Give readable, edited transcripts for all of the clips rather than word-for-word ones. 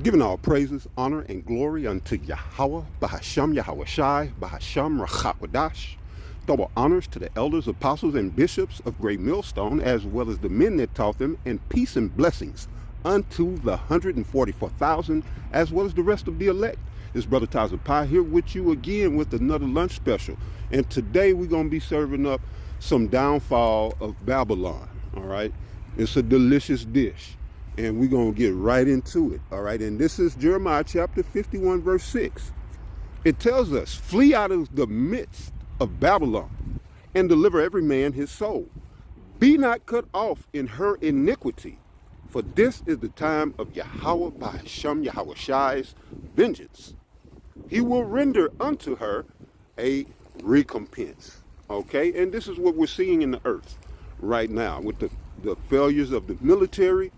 Giving all praises, honor, and glory unto Yahweh, Bahasham Yahweh Shai, Bahasham Rachakwadash. Double honors to the elders, apostles, and bishops of Great Millstone, as well as the men that taught them, and peace and blessings unto the 144,000, as well as the rest of the elect. It's Brother Taza Pie here with you again with another lunch special. And today we're going to be serving up some downfall of Babylon, all right? It's a delicious dish. And we're going to get right into it, all right? And this is Jeremiah chapter 51, verse 6. It tells us, flee out of the midst of Babylon and deliver every man his soul. Be not cut off in her iniquity, for this is the time of Yahweh Bahasham Yahweh Shai's vengeance. He will render unto her a recompense, okay? And this is what we're seeing in the earth right now with the failures of the military,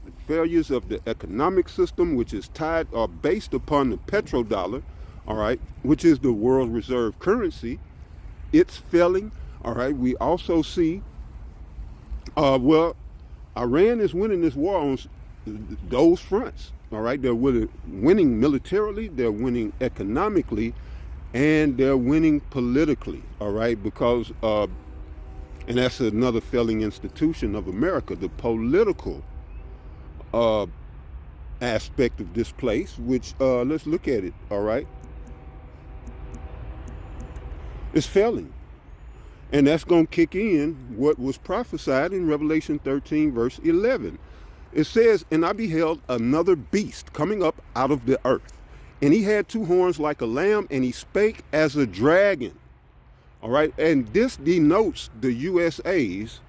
the failures of the economic system, which is tied or based upon the petrodollar, all right, which is the world reserve currency. It's failing, all right. We also see, well, Iran is winning this war on those fronts, all right. They're winning militarily, they're winning economically, and they're winning politically, all right, because, and that's another failing institution of America, the political aspect of this place, which let's look at it, all right? It's failing. And that's going to kick in what was prophesied in Revelation 13, verse 11. It says, and I beheld another beast coming up out of the earth, and he had two horns like a lamb, and he spake as a dragon, all right? And this denotes the USA's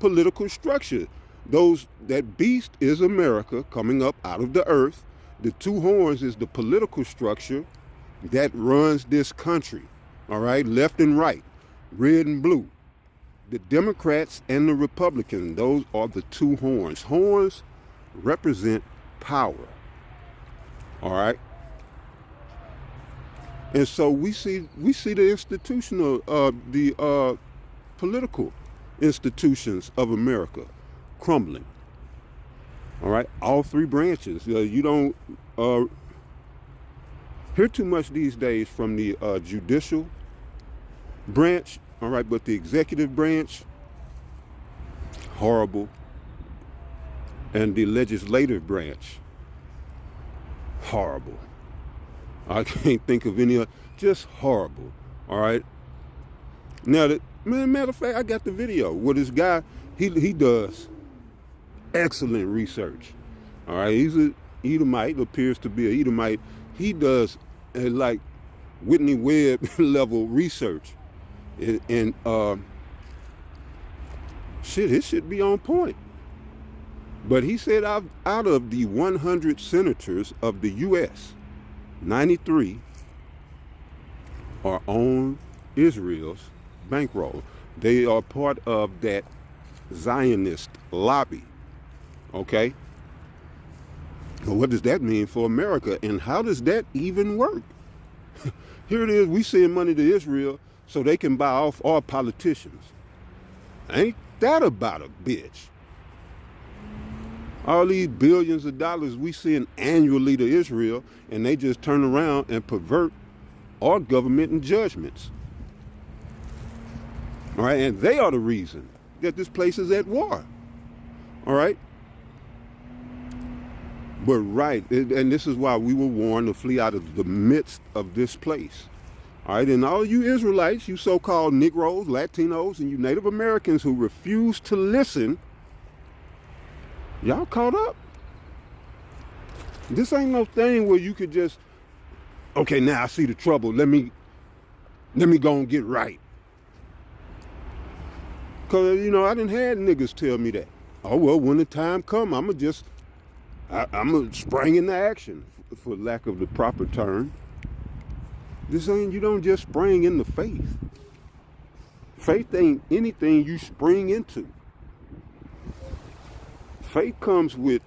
political structure. That beast is America coming up out of the earth. The two horns is the political structure that runs this country, all right, left and right, red and blue. The Democrats and the Republicans, those are the two horns. Horns represent power, all right. And so we see the institutional, the political institutions of America crumbling, all right, all three branches. You don't hear too much these days from the judicial branch, all right, but the executive branch, horrible, and the legislative branch, horrible. I can't think of any, just horrible, all right. Now, matter of fact, I got the video where this guy, he does excellent research, all right. He's a Edomite, appears to be a Edomite. He does like Whitney Webb level research, and shit, his should be on point. But he said out of the 100 senators of the U.S., 93 are on Israel's bankroll. They are part of that Zionist lobby. Okay, well, what does that mean for America, and how does that even work? Here it is, we send money to Israel so they can buy off our politicians. Ain't that about a bitch? All these billions of dollars we send annually to Israel, and they just turn around and pervert our government and judgments. All right, and they are the reason that this place is at war. All right. But right, and this is why we were warned to flee out of the midst of this place. All right, and all you Israelites, you so-called Negroes, Latinos, and you Native Americans who refuse to listen, y'all caught up. This ain't no thing where you could just, okay, now I see the trouble. Let me go and get right. Because, you know, I done had niggas tell me that. Oh, well, when the time come, I'm going to spring into action, for lack of the proper term. This ain't, you don't just spring into faith. Faith ain't anything you spring into. Faith comes with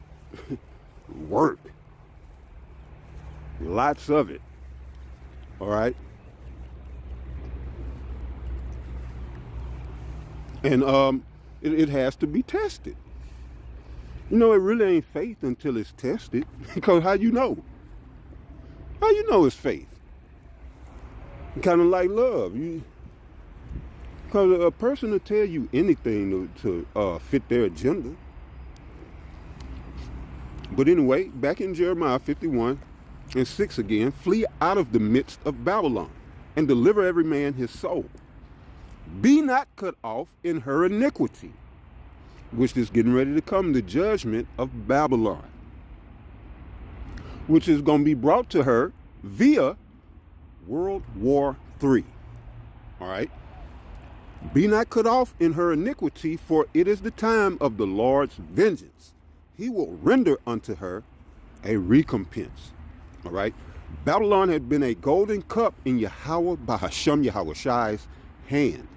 work. Lots of it. All right? And it has to be tested. You know, it really ain't faith until it's tested. Because how you know? How you know it's faith? Kind of like love. Because a person will tell you anything to fit their agenda. But anyway, back in Jeremiah 51:6 again, flee out of the midst of Babylon and deliver every man his soul. Be not cut off in her iniquity, which is getting ready to come, the judgment of Babylon, which is going to be brought to her via World War III. All right. Be not cut off in her iniquity, for it is the time of the Lord's vengeance. He will render unto her a recompense. All right. Babylon had been a golden cup in Yahweh Bahasham Yahushai's hand.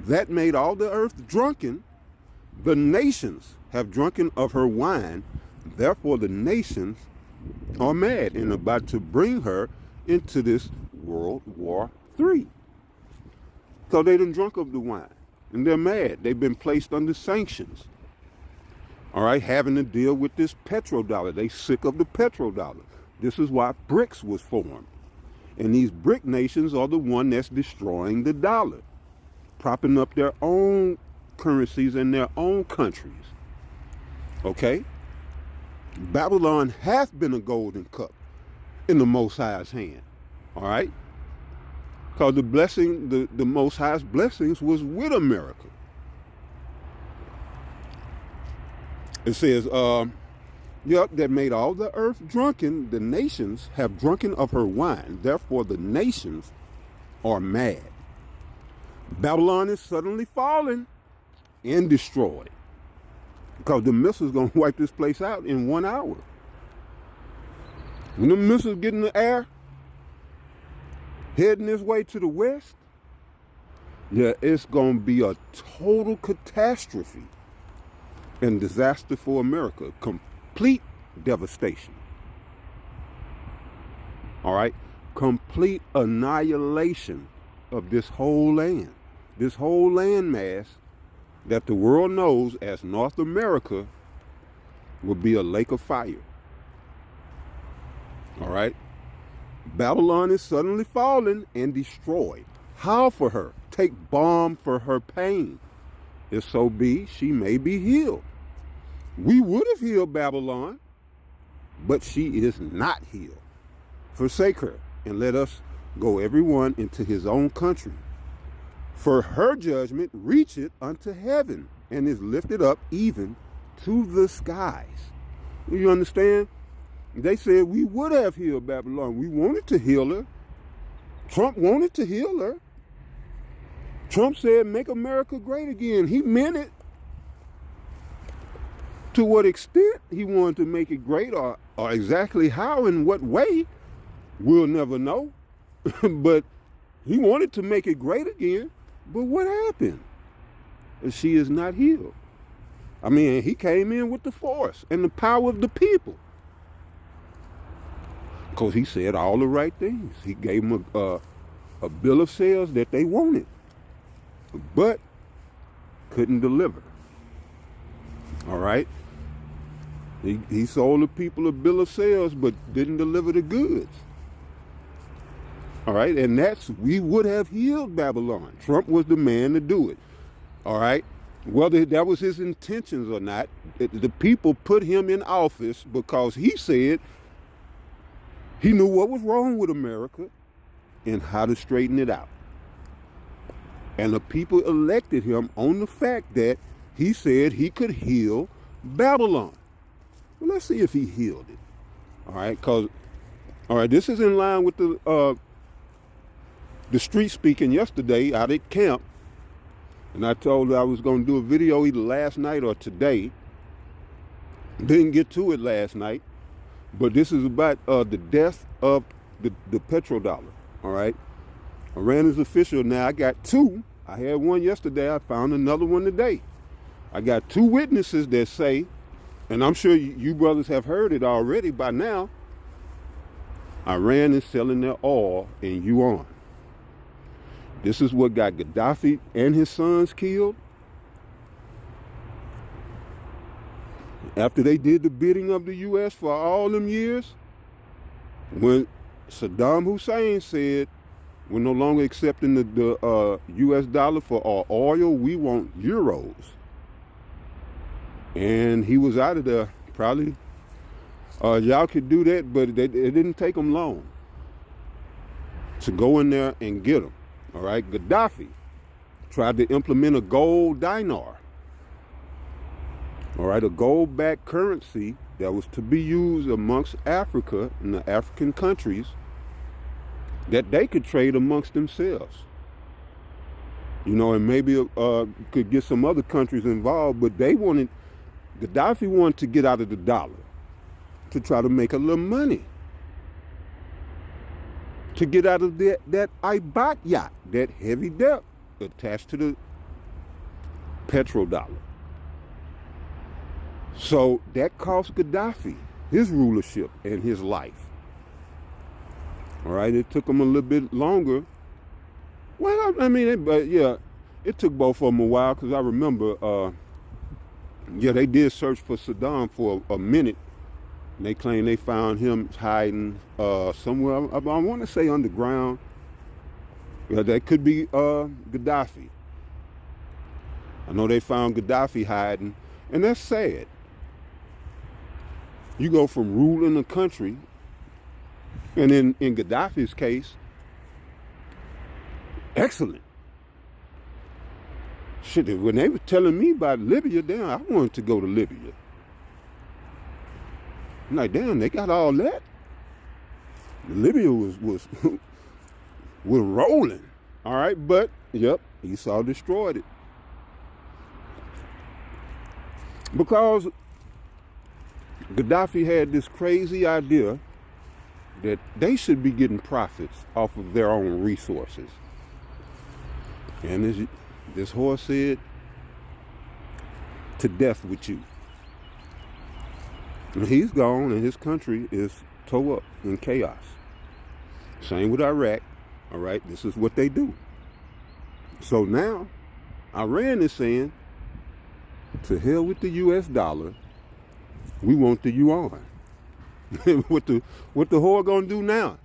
That made all the earth drunken. The nations have drunken of her wine. Therefore the nations are mad and about to bring her into this World War III. So they done drunk of the wine and they're mad. They've been placed under sanctions. All right, having to deal with this petrodollar. They sick of the petrodollar. This is why BRICS was formed. And these BRIC nations are the one that's destroying the dollar, propping up their own currencies in their own countries. Okay? Babylon hath been a golden cup in the Most High's hand. All right? Because the blessing, the Most High's blessings was with America. It says, that made all the earth drunken. The nations have drunken of her wine. Therefore the nations are mad. Babylon is suddenly fallen and destroyed. Because the missiles going to wipe this place out in 1 hour. When the missiles get in the air, heading this way to the west, yeah, it's going to be a total catastrophe and disaster for America. Complete devastation. All right? Complete annihilation of this whole land. This whole landmass that the world knows as North America will be a lake of fire. All right? Babylon is suddenly fallen and destroyed. How for her? Take balm for her pain. If so be, she may be healed. We would have healed Babylon, but she is not healed. Forsake her, and let us go everyone into his own country. For her judgment reacheth unto heaven, and is lifted up even to the skies. You understand? They said we would have healed Babylon. We wanted to heal her. Trump wanted to heal her. Trump said, make America great again. He meant it. To what extent he wanted to make it great, or exactly how and what way, we'll never know. But he wanted to make it great again. But what happened? She is not healed. I mean, he came in with the force and the power of the people. Because he said all the right things. He gave them a bill of sales that they wanted, but couldn't deliver. All right? He sold the people a bill of sales, but didn't deliver the goods. All right? And we would have healed Babylon. Trump was the man to do it. All right? Whether that was his intentions or not, the people put him in office because he said he knew what was wrong with America and how to straighten it out. And the people elected him on the fact that he said he could heal Babylon. Well, let's see if he healed it. All right, this is in line with the street speaking yesterday out at camp. And I told her I was going to do a video either last night or today. Didn't get to it last night. But this is about the death of the petrodollar. All right. Iran is official now. I got two. I had one yesterday. I found another one today. I got two witnesses that say, and I'm sure you brothers have heard it already by now, Iran is selling their oil in Yuan. This is what got Gaddafi and his sons killed. After they did the bidding of the U.S. for all them years, when Saddam Hussein said, we're no longer accepting the U.S. dollar for our oil, we want euros. And he was out of there. Probably y'all could do that, but it didn't take them long to go in there and get them. All right, Gaddafi tried to implement a gold dinar. All right, a gold-backed currency that was to be used amongst Africa and the African countries that they could trade amongst themselves. You know, and maybe could get some other countries involved, but Gaddafi wanted to get out of the dollar to try to make a little money. To get out of that Ibat yacht, that heavy debt attached to the Petro dollar. So that cost Gaddafi his rulership and his life. All right, it took him a little bit longer. Well, I mean, it took both of them a while, because I remember, they did search for Saddam for a minute. And they claim they found him hiding somewhere, I want to say underground. Yeah, that could be Gaddafi. I know they found Gaddafi hiding, and that's sad. You go from ruling a country, and in Gaddafi's case, excellent. Shit, when they were telling me about Libya, damn, I wanted to go to Libya. I'm like, damn, they got all that? Libya was was rolling. All right, but, yep, Esau destroyed it. Because Gaddafi had this crazy idea that they should be getting profits off of their own resources. And this horse said, to death with you. And he's gone, and his country is tore up in chaos. Same with Iraq. All right, this is what they do. So now, Iran is saying, to hell with the U.S. dollar, we want the yuan. what the whore gonna do now?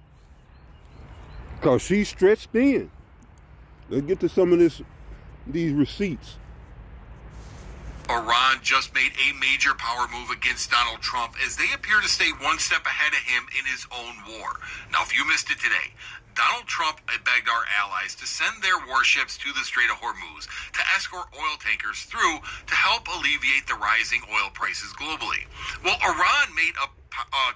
Because she's stretched thin. Let's get to some of these receipts. Iran just made a major power move against Donald Trump as they appear to stay one step ahead of him in his own war. Now, if you missed it today, Donald Trump begged our allies to send their warships to the Strait of Hormuz to escort oil tankers through to help alleviate the rising oil prices globally. Well, Iran made a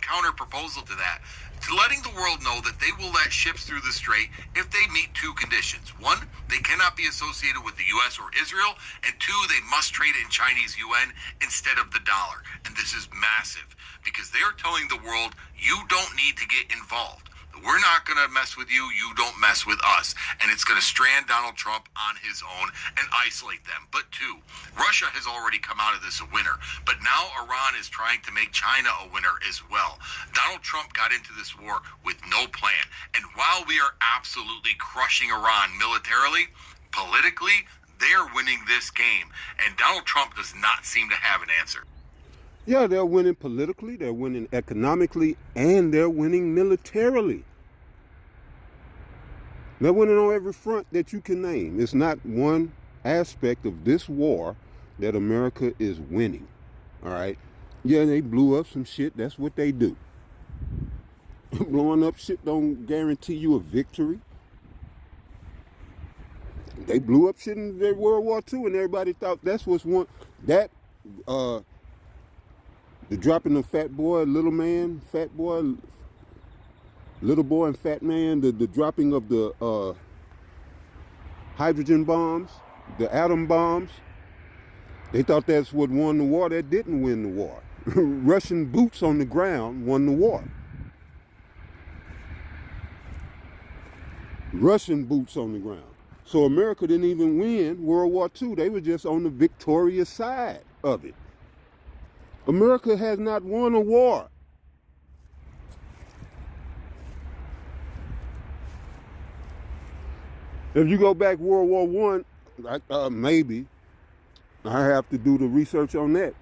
counter proposal to that, to letting the world know that they will let ships through the strait if they meet two conditions. One, they cannot be associated with the U.S. or Israel, and two, they must trade in Chinese yuan instead of the dollar. And this is massive, because they are telling the world, you don't need to get involved. We're not going to mess with you. You don't mess with us. And it's going to strand Donald Trump on his own and isolate them. But two, Russia has already come out of this a winner. But now Iran is trying to make China a winner as well. Donald Trump got into this war with no plan. And while we are absolutely crushing Iran militarily, politically, they are winning this game. And Donald Trump does not seem to have an answer. Yeah, they're winning politically, they're winning economically, and they're winning militarily. They're winning on every front that you can name. It's not one aspect of this war that America is winning. All right? Yeah, they blew up some shit. That's what they do. Blowing up shit don't guarantee you a victory. They blew up shit in World War II, and everybody thought that's what's one. The dropping of fat boy, little man, fat boy, little boy and fat man, the dropping of the hydrogen bombs, the atom bombs. They thought that's what won the war. That didn't win the war. Russian boots on the ground won the war. Russian boots on the ground. So America didn't even win World War II. They were just on the victorious side of it. America has not won a war. If you go back World War I, maybe I have to do the research on that.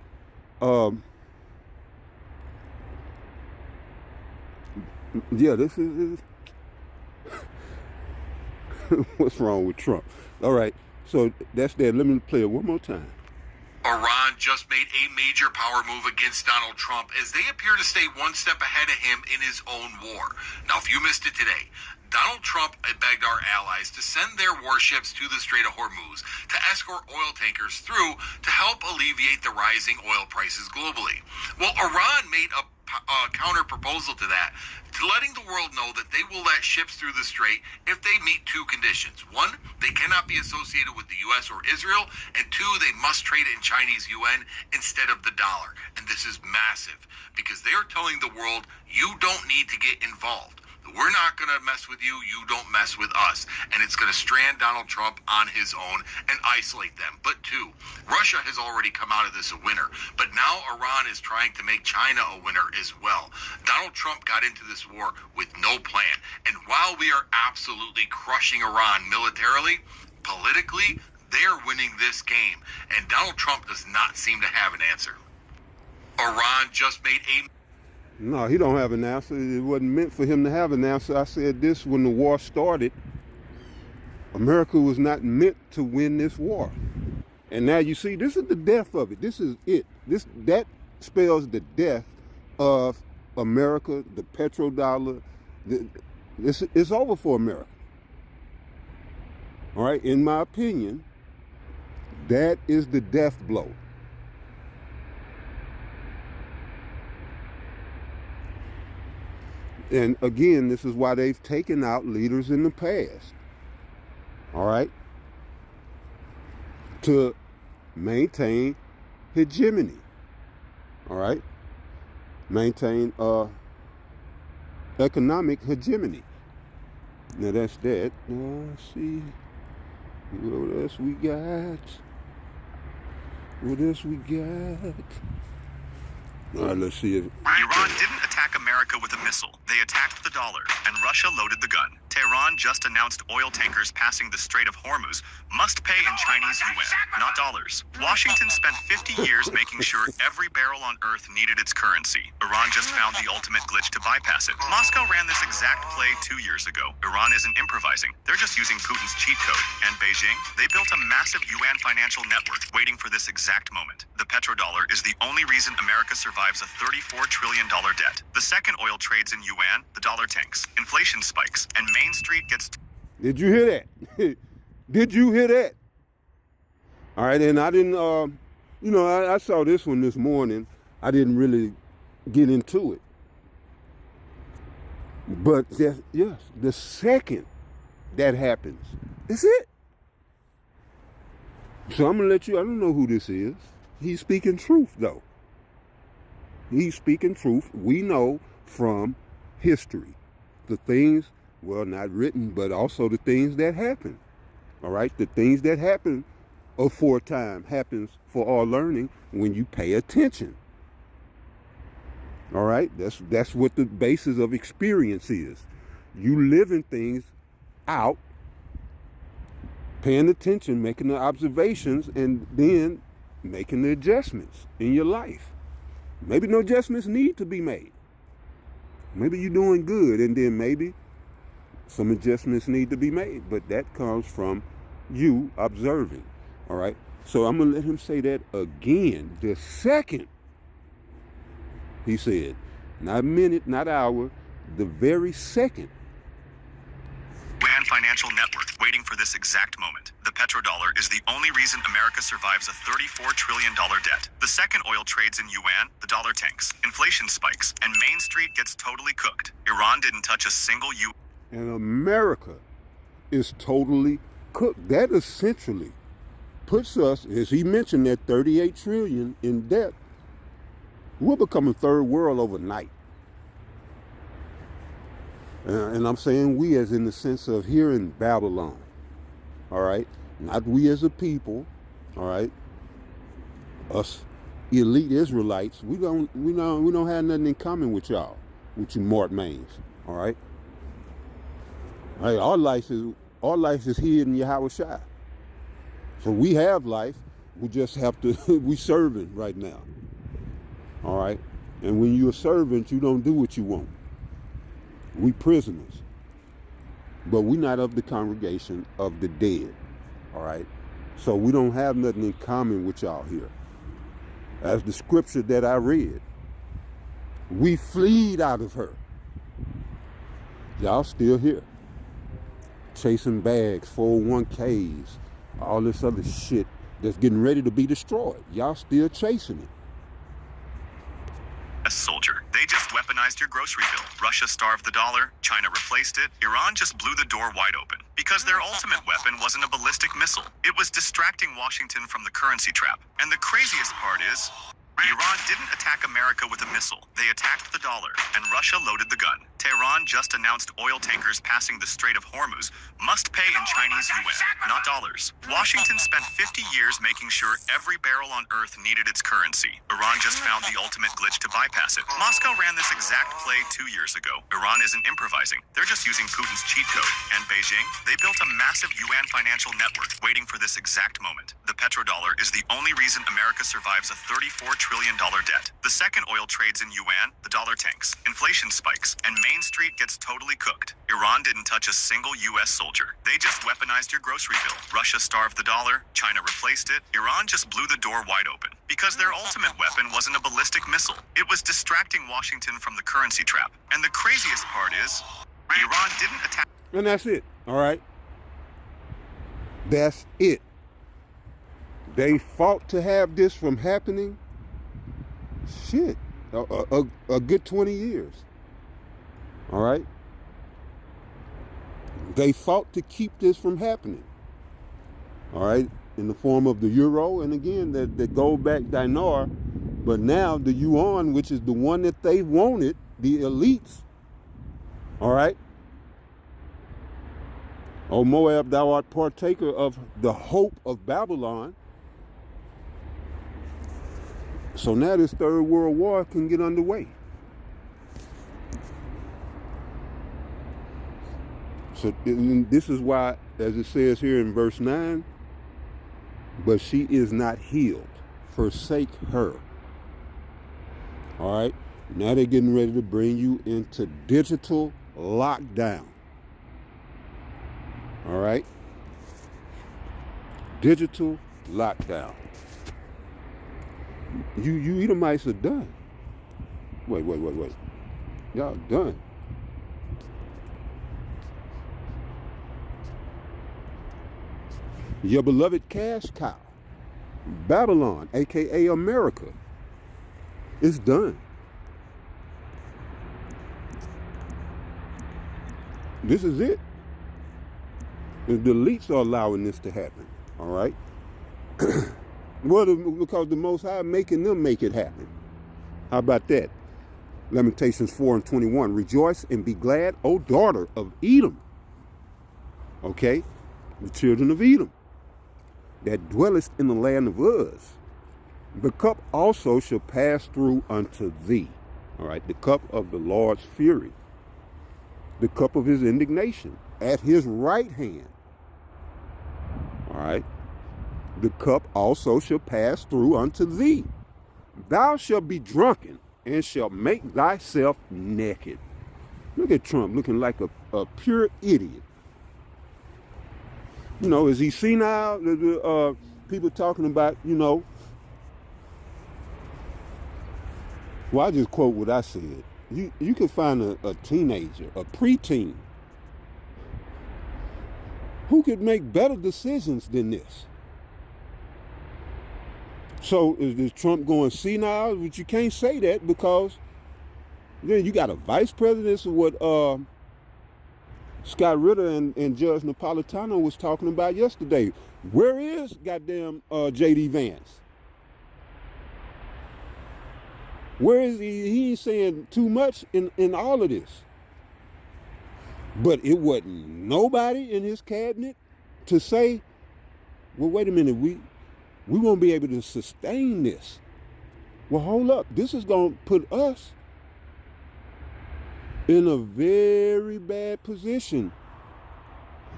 Yeah, this is what's wrong with Trump. All right, so that's that. Let me play it one more time. Iran just made a major power move against Donald Trump as they appear to stay one step ahead of him in his own war. Now, if you missed it today, Donald Trump begged our allies to send their warships to the Strait of Hormuz to escort oil tankers through to help alleviate the rising oil prices globally. Well, Iran made a counter proposal to that, to letting the world know that they will let ships through the strait if they meet two conditions. One, they cannot be associated with the U.S. or Israel, and two, they must trade in Chinese yuan instead of the dollar. And this is massive because they are telling the world, you don't need to get involved. We're not going to mess with you. You don't mess with us. And it's going to strand Donald Trump on his own and isolate them. But two, Russia has already come out of this a winner. But now Iran is trying to make China a winner as well. Donald Trump got into this war with no plan. And while we are absolutely crushing Iran militarily, politically, they're winning this game. And Donald Trump does not seem to have an answer. Iran just made a... No, he don't have an answer. It wasn't meant for him to have an answer. I said this when the war started. America was not meant to win this war. And now you see, this is the death of it. This is it. That spells the death of America, the petrodollar. It's over for America. All right, in my opinion, that is the death blow. And again, this is why they've taken out leaders in the past, all right, to maintain hegemony, all right, maintain economic hegemony. Now that's that. Let's see, what else we got? What else we got? All right, let's see if... Iran didn't attack America with a missile. They attacked the dollar, and Russia loaded the gun. Tehran just announced oil tankers passing the Strait of Hormuz must pay in Chinese yuan, not dollars. Washington spent 50 years making sure every barrel on Earth needed its currency. Iran just found the ultimate glitch to bypass it. Moscow ran this exact play 2 years ago. Iran isn't improvising. They're just using Putin's cheat code. And Beijing, they built a massive yuan financial network waiting for this exact moment. The petrodollar is the only reason America survives a $34 trillion debt. The second oil trades in yuan, the dollar tanks, inflation spikes, and Main Street gets... Did you hear that? Did you hear that? All right, and I didn't, I saw this one this morning. I didn't really get into it. But yes, the second that happens, that's it. So I'm going to let you, I don't know who this is. He's speaking truth, though. He's speaking truth. We know from history the things, well, not written, but also the things that happen. All right, the things that happen aforetime happens for our learning when you pay attention. All right, that's what the basis of experience is. You living things out, paying attention, making the observations, and then making the adjustments in your life. Maybe no adjustments need to be made. Maybe you're doing good, and then maybe some adjustments need to be made. But that comes from you observing. All right. So I'm going to let him say that again. The second, he said, not minute, not hour, the very second. Yuan financial network waiting for this exact moment. The petrodollar is the only reason America survives a $34 trillion debt. The second oil trades in yuan, the dollar tanks, inflation spikes, and Main Street gets totally cooked. Iran didn't touch a single yuan. And America is totally cooked. That essentially puts us, as he mentioned, that 38 trillion in debt. We'll become a third world overnight. And I'm saying we as in the sense of here in Babylon. All right. Not we as a people. All right. Us elite Israelites. We don't have nothing in common with y'all, with you Mort Mains. All right. All right. Our life is here in Yahweh Shai. So we have life. We just have to, we serving right now. All right. And when you're a servant, you don't do what you want. We prisoners. But we not of the congregation of the dead. All right? So we don't have nothing in common with y'all here. As the scripture that I read, we fleed out of her. Y'all still here. Chasing bags, 401ks, all this other shit that's getting ready to be destroyed. Y'all still chasing it. A soldier. They just weaponized your grocery bill. Russia starved the dollar. China replaced it. Iran just blew the door wide open. Because their ultimate weapon wasn't a ballistic missile. It was distracting Washington from the currency trap. And the craziest part is, Iran didn't attack America with a missile. They attacked the dollar, and Russia loaded the gun. Tehran just announced oil tankers passing the Strait of Hormuz must pay in Chinese yuan, not dollars. Washington spent 50 years making sure every barrel on Earth needed its currency. Iran just found the ultimate glitch to bypass it. Moscow ran this exact play 2 years ago. Iran isn't improvising. They're just using Putin's cheat code. And Beijing, they built a massive yuan financial network waiting for this exact moment. The petrodollar is the only reason America survives a $34 trillion debt. The second oil trades in yuan, the dollar tanks, inflation spikes, and Main Street gets totally cooked. Iran didn't touch a single U.S. soldier. They just weaponized your grocery bill. Russia starved the dollar. China replaced it. Iran just blew the door wide open. Because their ultimate weapon wasn't a ballistic missile. It was distracting Washington from the currency trap. And the craziest part is, Iran didn't attack. And that's it. All right? That's it. They fought to have this from happening. Shit. A good 20 years. All right? They fought to keep this from happening. All right? In the form of the euro, and again, the gold back dinar, but now the yuan, which is the one that they wanted, the elites. All right? O Moab, thou art partaker of the hope of Babylon. So now this Third World War can get underway. So this is why, as it says here in verse 9, but she is not healed. Forsake her. All right? Now they're getting ready to bring you into digital lockdown. All right? Digital lockdown. You Edomites are done. Wait. Y'all done. Your beloved cash cow, Babylon, aka America, is done. This is it. The elites are allowing this to happen. All right? Well, because the Most High making them make it happen. How about that? Lamentations 4:21. Rejoice and be glad, O daughter of Edom. Okay? The children of Edom, that dwellest in the land of Uz. The cup also shall pass through unto thee. All right? The cup of the Lord's fury. The cup of his indignation. At his right hand. All right? The cup also shall pass through unto thee. Thou shalt be drunken, and shalt make thyself naked. Look at Trump looking like a pure idiot. You know, is he senile? The people talking about, you know. Well, I just quote what I said. You can find a teenager, a preteen, who could make better decisions than this. So is Trump going senile? But you can't say that, because then you got a vice president. So what Scott Ritter and Judge Napolitano was talking about yesterday. Where is goddamn J.D. Vance? Where is he? He ain't saying too much in all of this. But it wasn't nobody in his cabinet to say, well, wait a minute, we won't be able to sustain this. Well, hold up. This is going to put us in a very bad position.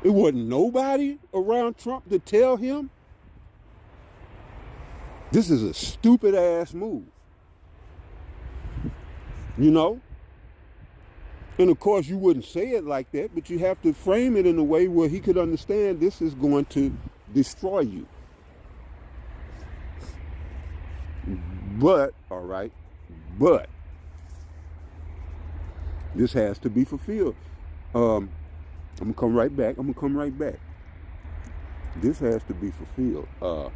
It wasn't nobody around Trump to tell him. This is a stupid ass move. You know? And of course, you wouldn't say it like that, but you have to frame it in a way where he could understand this is going to destroy you. But, all right, but this has to be fulfilled. I'm going to come right back. This has to be fulfilled. Oh,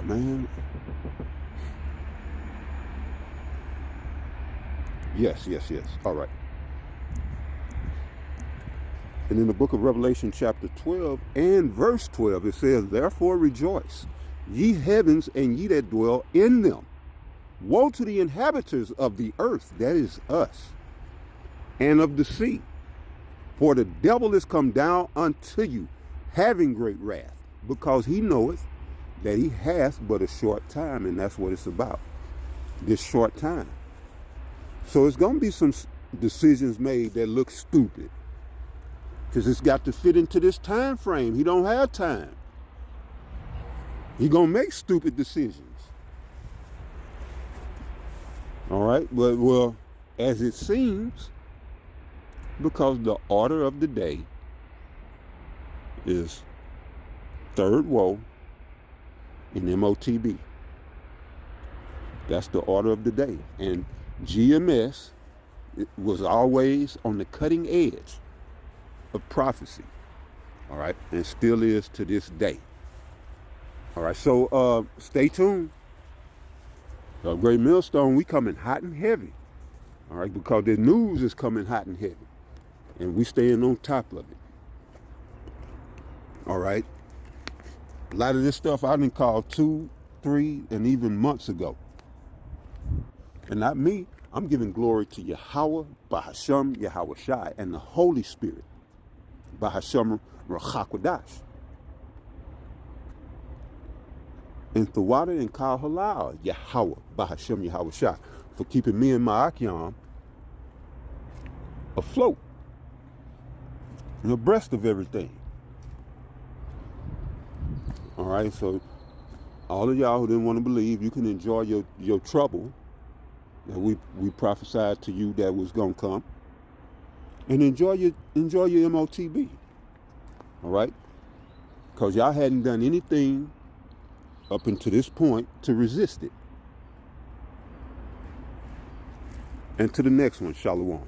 man. Yes. All right. And in the book of Revelation chapter 12 and verse 12, it says, therefore rejoice, ye heavens and ye that dwell in them. Woe to the inhabitants of the earth, that is us, and of the sea. For the devil is come down unto you, having great wrath, because he knoweth that he hath but a short time, and that's what it's about, this short time. So it's going to be some decisions made that look stupid, because it's got to fit into this time frame. He don't have time. He going to make stupid decisions. All right, but well, as it seems, because the order of the day is third woe and MOTB. That's the order of the day. And GMS was always on the cutting edge of prophecy. All right, and still is to this day. All right, so stay tuned. Great Millstone, we coming hot and heavy. All right, because the news is coming hot and heavy. And we staying on top of it. All right. A lot of this stuff I didn't call 2, 3, and even months ago. And not me. I'm giving glory to Yahweh, Bahasham, Yahweh Shai, and the Holy Spirit, Bahasham Rachakwadash. And Thawada and Kal Halal, Yahweh, Bahasham, Yahweh Shai, for keeping me and my Akyam afloat and abreast of everything. All right, so all of y'all who didn't want to believe, you can enjoy your trouble that we prophesied to you that was gonna come, and enjoy your MOTB. All right, because y'all hadn't done anything up until this point to resist it. And to the next one, Shalom.